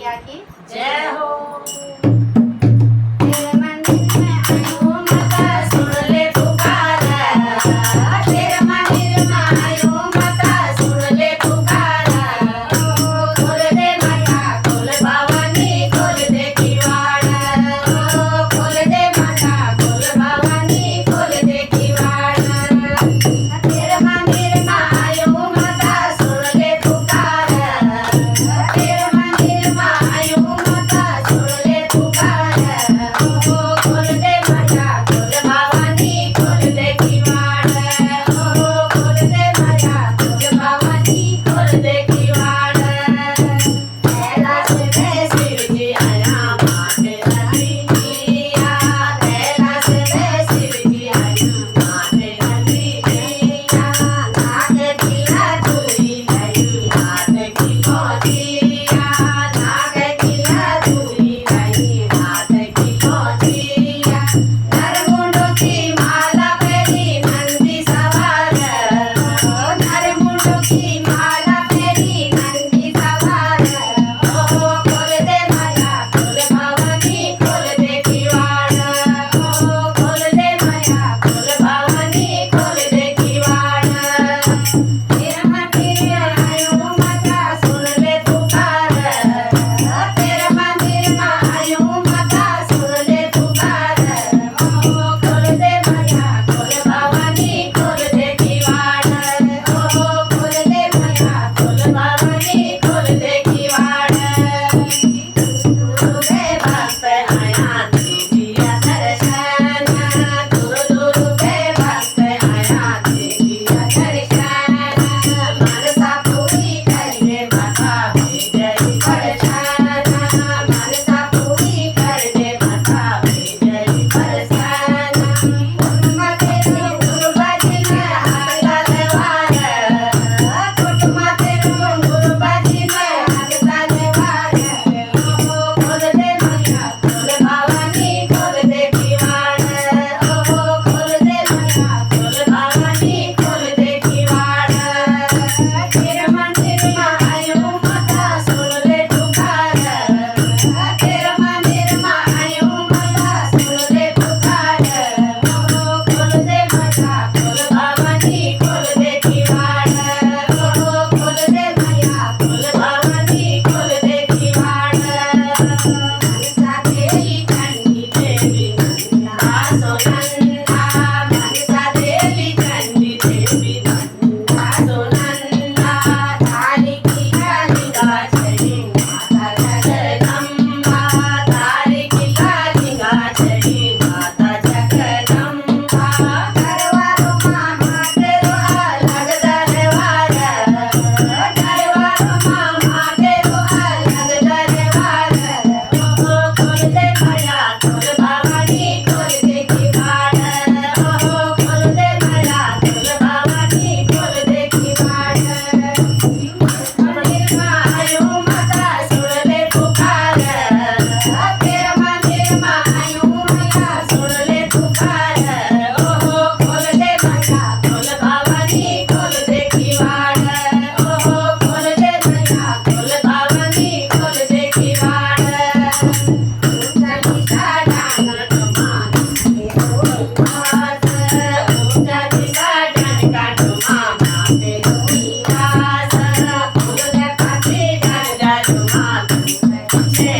मैया की जय हो। तेरे मंदिर में आयो माता सुन ले पुकारा, तेरे मंदिर में आयो माता सुन ले पुकारा। खोल दे माता खोल भवानी खोल दे किवाड़, खोल दे माता खोल भवानी खोल दे किवाड़। तेरे मंदिर में आयो माता सुन ले पुकारा, तेरे मंदिर में आयो माता सुन ले पुकारा। खोल दे माता खोल भवानी खोल दे किवाड़, खोल दे माता खोल भवानी खोल दे किवाड़। कैलाश में शिव जी आया माथे रखी दिया, कैलाश में शिव जी आया माथे रखी दिया। नाग किला दूरी नहीं हाथ की पोथिया, नाग किला दूरी नहीं हाथ की पोथिया। नरमुंडों की माला फेरी नंदी सवार, नरमुंडों की माला फेरी नंदी सवार। खोल दे माया खोल भवानी खोल दे किवाड़, खोल दे माया खोल भवानी खोल दे किवाड़। तेरे मंदिर आयो माता सुन ले पुकारा, तेरे मंदिर में आयो माता सुन ले पुकारा। खोल दे माया खोल भवानी खोल दे किवाड़, खोल दे माया खोल भवानी खोल दे किवाड़। दूर पे भक्त आया देखिया दर्शन, दूर पे भक्त आया देखिया दर्शन। मनसा पूरी कर दे माता भेजई दर्शन, मनसा पूरी कर दे माता भेजई दर्शन। कुटुंब तेरे गुरुबाजी में हाथ तलवार, कुटुंब तेरे गुरुबाजी में हाथ तलवार। खोल दे माया खोल भवानी खोल दे किवाड़, खोल दे माया खोल भवानी खोल दे किवाड़। तेरे मंदिर में आयो माता सुन ले पुकारा, तेरे मंदिर में आयो माता सुन ले पुकारा। खोल दे माता खोल भवानी खोल दे किवाड़, खोल दे माया खोल भवानी खोल दे किवाड़। मनसा देवी चंडी देवी नंदा सोनंदा, मनसा देवी चंडी देवी नंदा सोनंदा। तारी की कालिका चली माता जगदम्बा, तारी की कालिका चली माता जगदम्बा। दरबारों में माते रो अलग दरबार, दरबारों में माते रो अलग दरबार। खोल दे माया खोल भवानी खोल दे किवाड़, खोल दे माया खोल भवानी खोल दे किवाड़। मंदिर में आयो माता सुन ले पुकारा, तेरे मंदिर में आयो माता सुन ले पुकारा। खोल दे माया खोल भवानी खोल दे किवाड़, खोल दे माया खोल भवानी खोल दे किवाड़। ऊंचा नीचा डांगा कमान के रोई घास, ऊंचा नीचा डांगा कमान के रोई घास। फूल खाते डांगा कमान से